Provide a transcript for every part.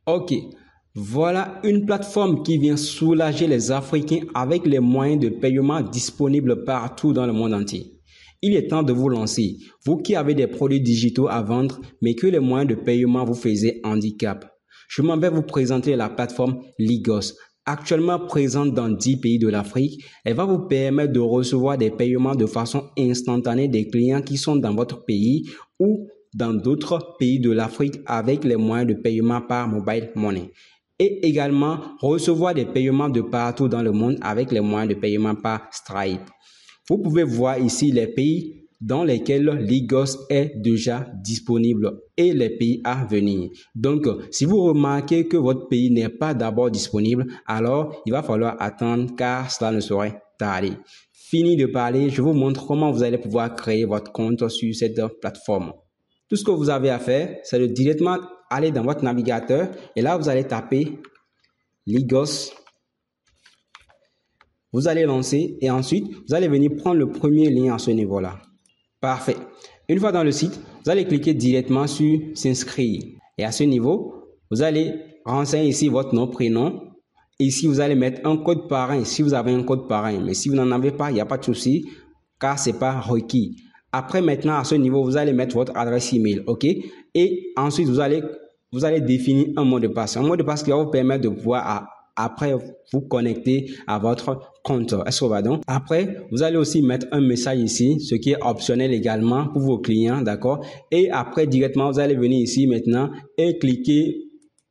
Ok, voilà une plateforme qui vient soulager les Africains avec les moyens de paiement disponibles partout dans le monde entier. Il est temps de vous lancer, vous qui avez des produits digitaux à vendre, mais que les moyens de paiement vous faisaient handicap. Je m'en vais vous présenter la plateforme Ligos. Actuellement présente dans 10 pays de l'Afrique, elle va vous permettre de recevoir des paiements de façon instantanée des clients qui sont dans votre pays ou dans d'autres pays de l'Afrique avec les moyens de paiement par mobile money. Et également recevoir des paiements de partout dans le monde avec les moyens de paiement par Stripe. Vous pouvez voir ici les pays dans lesquels Ligos est déjà disponible et les pays à venir. Donc, si vous remarquez que votre pays n'est pas d'abord disponible, alors il va falloir attendre car cela ne saurait tarder. Fini de parler, je vous montre comment vous allez pouvoir créer votre compte sur cette plateforme. Tout ce que vous avez à faire, c'est de directement aller dans votre navigateur et là, vous allez taper Ligos. Vous allez lancer et ensuite, vous allez venir prendre le premier lien à ce niveau-là. Parfait. Une fois dans le site, vous allez cliquer directement sur s'inscrire. Et à ce niveau, vous allez renseigner ici votre nom, prénom. Ici, vous allez mettre un code parrain si vous avez un code parrain. Mais si vous n'en avez pas, il n'y a pas de souci car ce n'est pas requis. Après, maintenant, à ce niveau, vous allez mettre votre adresse email, ok? Et ensuite, vous allez définir un mot de passe. Un mot de passe qui va vous permettre de pouvoir, après, vous connecter à votre compte. Est-ce que va donc? Après, vous allez aussi mettre un message ici, ce qui est optionnel également pour vos clients, d'accord? Et après, directement, vous allez venir ici maintenant et cliquer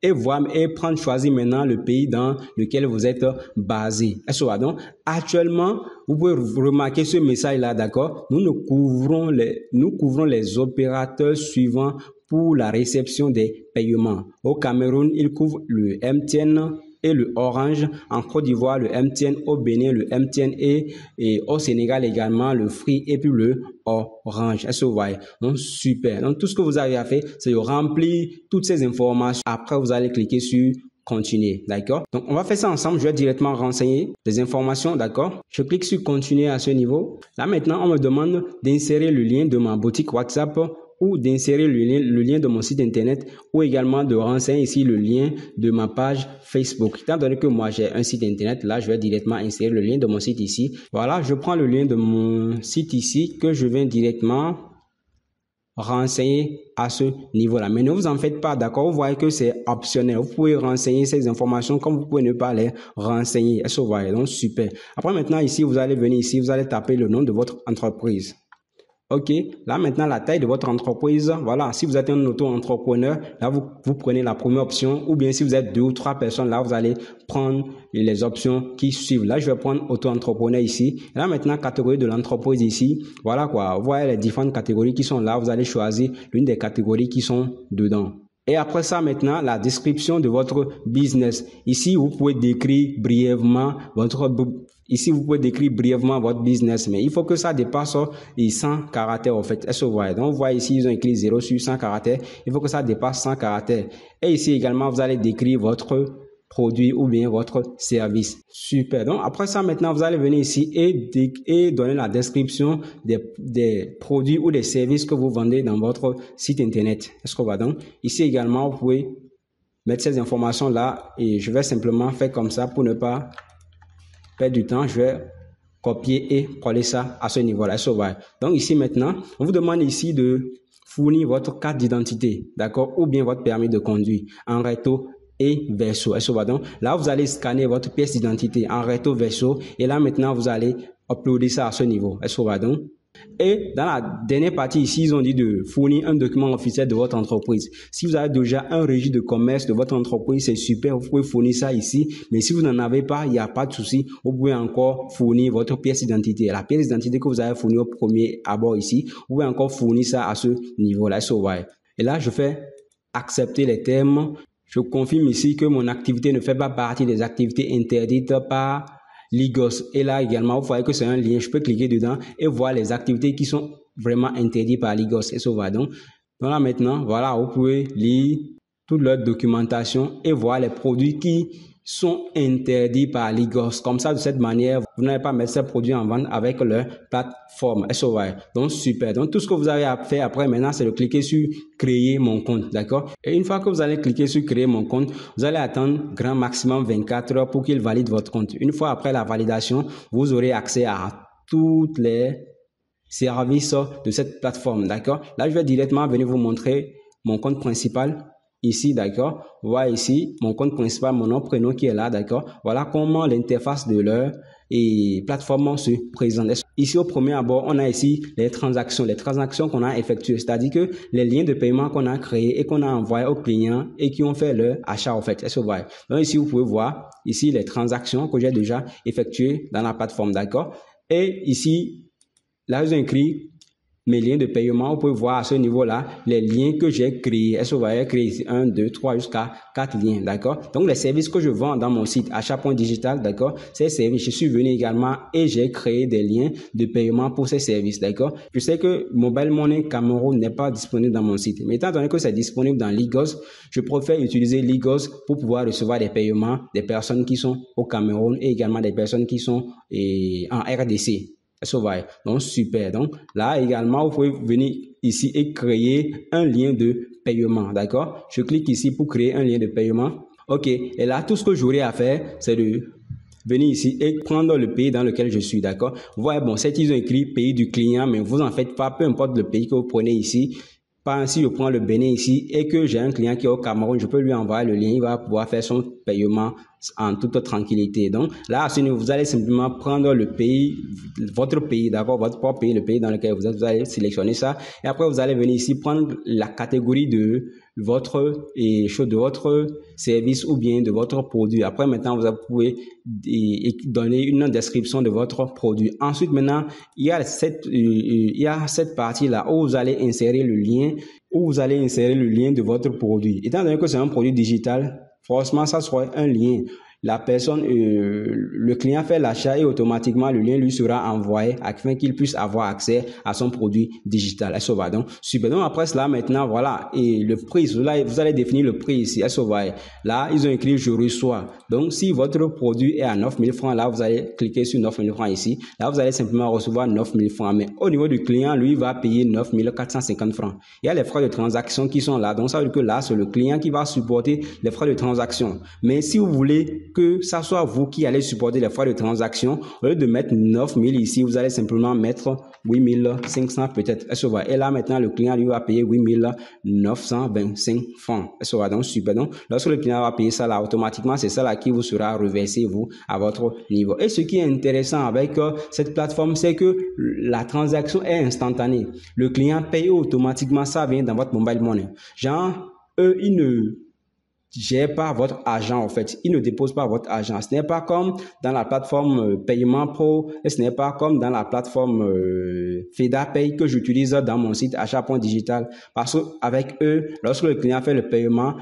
et voir et choisir maintenant le pays dans lequel vous êtes basé. Est-ce que va donc? Actuellement, vous pouvez remarquer ce message-là, d'accord? Nous couvrons les opérateurs suivants pour la réception des paiements. Au Cameroun, il couvre le MTN et le Orange, en Côte d'Ivoire le MTN, au Bénin le MTN et au Sénégal également le Free et puis le Orange. Est-ce que vous voyez? Donc super. Donc tout ce que vous avez à faire, c'est de remplir toutes ces informations. Après, vous allez cliquer sur continuer, d'accord? Donc on va faire ça ensemble. Je vais directement renseigner les informations, d'accord? Je clique sur continuer à ce niveau. Là maintenant, on me demande d'insérer le lien de ma boutique WhatsApp ou d'insérer le lien de mon site internet ou également de renseigner ici le lien de ma page Facebook. Étant donné que moi j'ai un site internet, là je vais directement insérer le lien de mon site ici. Voilà, je prends le lien de mon site ici que je viens directement renseigner à ce niveau-là. Mais ne vous en faites pas, d'accord? Vous voyez que c'est optionnel. Vous pouvez renseigner ces informations comme vous pouvez ne pas les renseigner. Est-ce que vous voyez? Donc super. Après maintenant ici, vous allez venir ici, vous allez taper le nom de votre entreprise. Ok, là maintenant la taille de votre entreprise, voilà, si vous êtes un auto-entrepreneur, là vous prenez la première option, ou bien si vous êtes 2 ou 3 personnes, là vous allez prendre les options qui suivent. Là je vais prendre auto-entrepreneur ici, et là maintenant catégorie de l'entreprise ici, voilà quoi, vous voyez les différentes catégories qui sont là, vous allez choisir l'une des catégories qui sont dedans. Et après ça, maintenant, la description de votre business. Ici, vous pouvez décrire brièvement votre business, mais il faut que ça dépasse les 100 caractères, en fait. Est-ce que vous voyez? Donc, vous voyez ici, ils ont écrit 0 sur 100 caractères. Il faut que ça dépasse 100 caractères. Et ici également, vous allez décrire votre produit ou bien votre service. Super. Donc, après ça, maintenant, vous allez venir ici et donner la description des produits ou des services que vous vendez dans votre site internet. Est-ce qu'on va donc? Ici également, vous pouvez mettre ces informations-là et je vais simplement faire comme ça pour ne pas perdre du temps. Je vais copier et coller ça à ce niveau-là. Est-ce qu'on va? Donc, ici maintenant, on vous demande ici de fournir votre carte d'identité, d'accord? Ou bien votre permis de conduire en recto et verso. Est-ce que va donc? Là, vous allez scanner votre pièce d'identité en recto verso et là, maintenant, vous allez uploader ça à ce niveau. Est-ce que va donc? Et dans la dernière partie ici, ils ont dit de fournir un document officiel de votre entreprise. Si vous avez déjà un registre de commerce de votre entreprise, c'est super, vous pouvez fournir ça ici. Mais si vous n'en avez pas, il n'y a pas de souci. Vous pouvez encore fournir votre pièce d'identité. La pièce d'identité que vous avez fournie au premier abord ici, vous pouvez encore fournir ça à ce niveau-là. Et là, je fais accepter les termes. Je confirme ici que mon activité ne fait pas partie des activités interdites par Ligos. Et là également, vous voyez que c'est un lien. Je peux cliquer dedans et voir les activités qui sont vraiment interdites par Ligos. Et ça va donc. Donc là maintenant, voilà, vous pouvez lire toute leur documentation et voir les produits qui sont interdits par l'IGOS. Comme ça, de cette manière, vous n'allez pas mettre ces produits en vente avec leur plateforme SOI. Donc, super. Donc, tout ce que vous avez à faire après maintenant, c'est de cliquer sur créer mon compte. D'accord? Et une fois que vous allez cliquer sur créer mon compte, vous allez attendre grand maximum 24 heures pour qu'il valide votre compte. Une fois après la validation, vous aurez accès à toutes les services de cette plateforme. D'accord? Là, je vais directement venir vous montrer mon compte principal. Ici, d'accord, voilà ici mon compte principal, mon nom, prénom qui est là, d'accord. Voilà comment l'interface de leur plateforme se présente. Ici, au premier abord, on a ici les transactions qu'on a effectuées, c'est-à-dire que les liens de paiement qu'on a créés et qu'on a envoyés aux clients et qui ont fait leur achat, en fait. Est-ce que vous voyez? Donc ici, vous pouvez voir ici les transactions que j'ai déjà effectuées dans la plateforme, d'accord. Et ici, là, ils ont écrit mes liens de paiement. Vous pouvez voir à ce niveau-là les liens que j'ai créés. Est-ce que vous voyez créé ici 1, 2, 3 jusqu'à 4 liens, d'accord? Donc, les services que je vends dans mon site achat.digital, d'accord? Ces services, je suis venu également et j'ai créé des liens de paiement pour ces services, d'accord? Je sais que Mobile Money Cameroun n'est pas disponible dans mon site. Mais étant donné que c'est disponible dans Ligos, je préfère utiliser Ligos pour pouvoir recevoir des paiements des personnes qui sont au Cameroun et également des personnes qui sont en RDC. Donc, super. Donc, là également, vous pouvez venir ici et créer un lien de paiement. D'accord? Je clique ici pour créer un lien de paiement. OK. Et là, tout ce que j'aurai à faire, c'est de venir ici et prendre le pays dans lequel je suis. D'accord? Vous voyez, bon, c'est qu'ils ont écrit pays du client, mais vous en faites pas, peu importe le pays que vous prenez ici. Par exemple, si je prends le Bénin ici et que j'ai un client qui est au Cameroun, je peux lui envoyer le lien, il va pouvoir faire son paiement en toute tranquillité. Donc là, à ce niveau, vous allez simplement prendre le pays, votre pays, d'accord, votre propre pays, le pays dans lequel vous êtes, vous allez sélectionner ça. Et après, vous allez venir ici prendre la catégorie de votre service ou bien de votre produit. Après, maintenant, vous pouvez donner une description de votre produit. Ensuite, maintenant, il y a cette partie-là où vous allez insérer le lien, de votre produit. Étant donné que c'est un produit digital, forcément, ça sera un lien. La personne, le client fait l'achat et automatiquement le lien lui sera envoyé afin qu'il puisse avoir accès à son produit digital. Est-ce que va donc super. Donc après cela maintenant voilà et le prix, vous allez définir le prix ici. Est-ce que va là ils ont écrit je reçois. Donc si votre produit est à 9 000 francs là vous allez cliquer sur 9 000 francs ici. Là vous allez simplement recevoir 9 000 francs. Mais au niveau du client lui il va payer 9 450 francs. Il y a les frais de transaction qui sont là. Donc ça veut dire que là c'est le client qui va supporter les frais de transaction. Mais si vous voulez que ça soit vous qui allez supporter les frais de transaction, au lieu de mettre 9 000 ici, vous allez simplement mettre 8 500 peut-être. Et là, maintenant, le client lui va payer 8 925 francs. Donc, super. Donc, lorsque le client va payer ça là, automatiquement, c'est ça là qui vous sera reversé, vous, à votre niveau. Et ce qui est intéressant avec cette plateforme, c'est que la transaction est instantanée. Le client paye automatiquement, ça vient dans votre mobile money. Genre, eux, ils ne gère pas votre argent en fait. Il ne dépose pas votre argent. Ce n'est pas comme dans la plateforme Paiement Pro et ce n'est pas comme dans la plateforme FedaPay que j'utilise dans mon site achat.digital. Parce qu'avec eux, lorsque le client fait le paiement,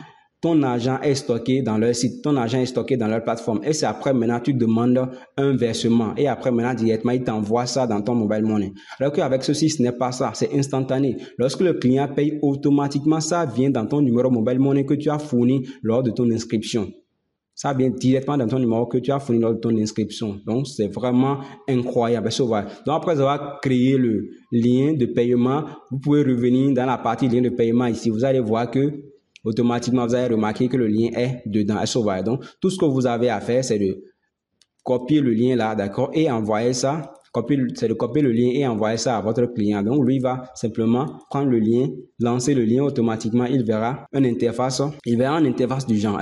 ton argent est stocké dans leur site, ton argent est stocké dans leur plateforme. Et c'est après maintenant, tu demandes un versement. Et après maintenant, directement, ils t'envoient ça dans ton mobile money. Alors qu'avec ceci, ce n'est pas ça, c'est instantané. Lorsque le client paye automatiquement, ça vient dans ton numéro mobile money que tu as fourni lors de ton inscription. Ça vient directement dans ton numéro que tu as fourni lors de ton inscription. Donc, c'est vraiment incroyable. Donc, après avoir créé le lien de paiement, vous pouvez revenir dans la partie lien de paiement ici. Vous allez voir que automatiquement, vous allez remarquer que le lien est dedans. Donc, tout ce que vous avez à faire, c'est de copier le lien là, d'accord, et envoyer ça. C'est de copier le lien et envoyer ça à votre client. Donc, lui va simplement prendre le lien, lancer le lien automatiquement. Il verra une interface. Il verra une interface du genre.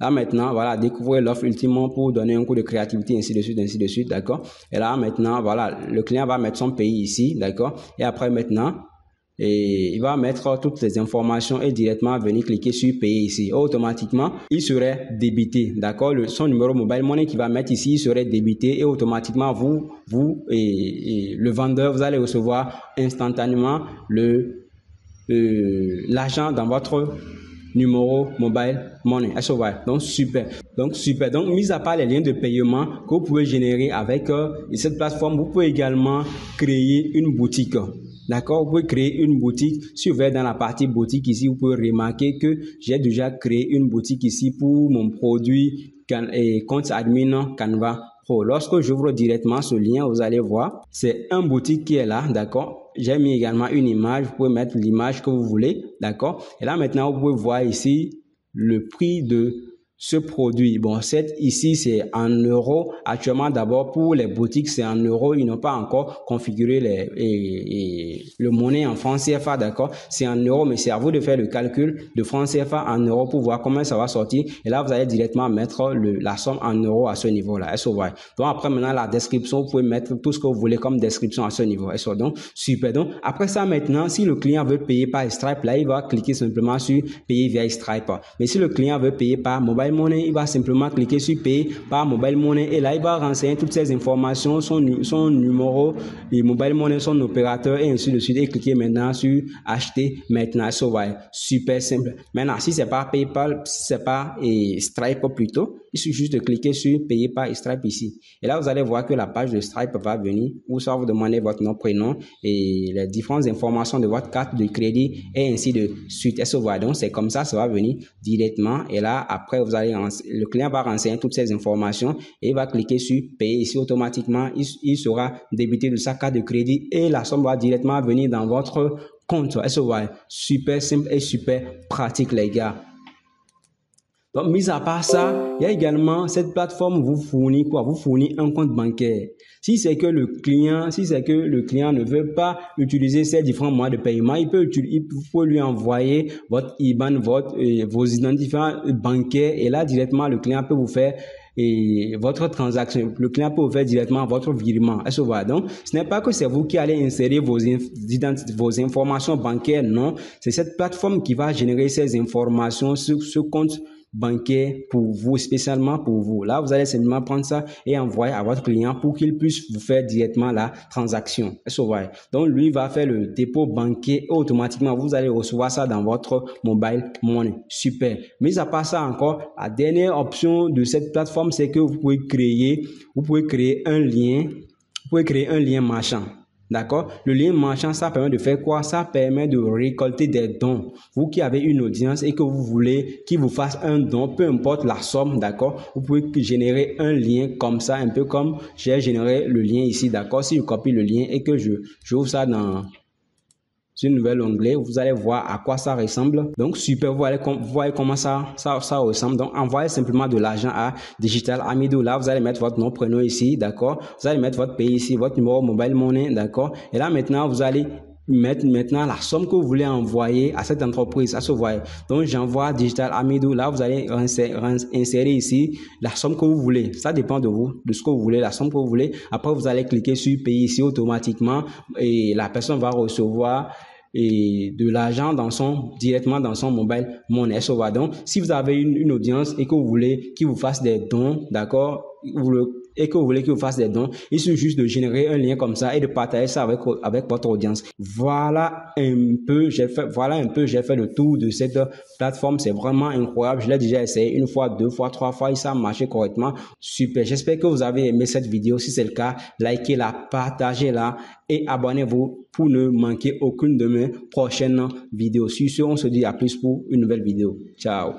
Là, maintenant, voilà, découvrez l'offre ultimement pour donner un coup de créativité, ainsi de suite, d'accord. Et là, maintenant, voilà, le client va mettre son pays ici, d'accord. Et après, maintenant, et il va mettre toutes les informations et directement venir cliquer sur payer ici. Automatiquement, il serait débité, d'accord? Son numéro mobile money qu'il va mettre ici, il serait débité et automatiquement vous et le vendeur, vous allez recevoir instantanément l'argent dans votre numéro mobile money. Donc super. Donc mis à part les liens de paiement que vous pouvez générer avec cette plateforme, vous pouvez également créer une boutique. D'accord, vous pouvez créer une boutique. Si vous êtes dans la partie boutique ici, vous pouvez remarquer que j'ai déjà créé une boutique ici pour mon produit compte admin Canva Pro. Lorsque j'ouvre directement ce lien, vous allez voir, c'est un boutique qui est là, d'accord. J'ai mis également une image, vous pouvez mettre l'image que vous voulez, d'accord. Et là maintenant, vous pouvez voir ici le prix de ce produit. Bon, ici, c'est en euros. Actuellement, d'abord, pour les boutiques, c'est en euros. Ils n'ont pas encore configuré le monnaie en francs CFA, d'accord? C'est en euros, mais c'est à vous de faire le calcul de francs CFA en euros pour voir comment ça va sortir. Et là, vous allez directement mettre la somme en euros à ce niveau-là. Est-ce que vous voyez? Donc, après, maintenant, la description, vous pouvez mettre tout ce que vous voulez comme description à ce niveau. Est-ce que donc, super. Donc, après ça, maintenant, si le client veut payer par Stripe, là, il va cliquer simplement sur payer via Stripe. Mais si le client veut payer par Mobile Money, il va simplement cliquer sur payer par Mobile Money et là il va renseigner toutes ces informations, son numéro et Mobile Money, son opérateur et ainsi de suite et cliquer maintenant sur acheter maintenant. Ça va être super simple. Maintenant si c'est pas PayPal, si c'est pas Stripe plutôt, il suffit juste de cliquer sur payer par Stripe ici et là vous allez voir que la page de Stripe va venir où ça va vous demander votre nom, prénom et les différentes informations de votre carte de crédit et ainsi de suite. Et ça va donc c'est comme ça va venir directement et là après vous allez le client va renseigner toutes ces informations et il va cliquer sur payer ici automatiquement. Il sera débité de sa carte de crédit et la somme va directement venir dans votre compte. Est-ce que vous voyez? Super simple et super pratique les gars. Donc, mis à part ça, il y a également cette plateforme vous fournit quoi? Vous fournit un compte bancaire. Si c'est que le client ne veut pas utiliser ces différents moyens de paiement, vous pouvez lui envoyer votre IBAN, vos identifiants bancaires et là directement le client peut vous faire votre transaction. Le client peut vous faire directement votre virement. Est-ce que vous voyez? Donc, ce n'est pas que c'est vous qui allez insérer vos informations bancaires, non. C'est cette plateforme qui va générer ces informations sur ce compte bancaire pour vous, spécialement pour vous. Là, vous allez simplement prendre ça et envoyer à votre client pour qu'il puisse vous faire directement la transaction. Est-ce que vous voyez? Donc, lui va faire le dépôt bancaire et automatiquement, vous allez recevoir ça dans votre mobile money. Super. Mais à part ça encore, la dernière option de cette plateforme, c'est que vous pouvez créer un lien marchand. D'accord? Le lien marchand, ça permet de faire quoi? Ça permet de récolter des dons. Vous qui avez une audience et que vous voulez qu'il vous fasse un don, peu importe la somme, d'accord? Vous pouvez générer un lien comme ça, un peu comme j'ai généré le lien ici, d'accord? Si je copie le lien et que j'ouvre ça dans un nouvel onglet, vous allez voir à quoi ça ressemble. Donc super, vous voyez comment ça ressemble. Donc envoyez simplement de l'argent à Digital Amido. Là vous allez mettre votre nom, prénom ici, d'accord. Vous allez mettre votre pays ici, votre numéro mobile money, d'accord. Et là maintenant vous allez mettre maintenant la somme que vous voulez envoyer à cette entreprise. À ce voyez. Donc j'envoie Digital Amido. Là vous allez insérer ici la somme que vous voulez. Ça dépend de vous, de ce que vous voulez, la somme que vous voulez. Après vous allez cliquer sur payer ici automatiquement et la personne va recevoir de l'argent directement dans son mobile money. Donc, si vous avez une audience et que vous voulez qu'il vous fasse des dons, d'accord, et que vous voulez qu'il vous fasse des dons, il suffit juste de générer un lien comme ça et de partager ça avec votre audience. Voilà un peu, j'ai fait le tour de cette plateforme. C'est vraiment incroyable. Je l'ai déjà essayé une fois, deux fois, trois fois et ça a marché correctement. Super. J'espère que vous avez aimé cette vidéo. Si c'est le cas, likez-la, partagez-la et abonnez-vous pour ne manquer aucune de mes prochaines vidéos. Sur ce, on se dit à plus pour une nouvelle vidéo. Ciao.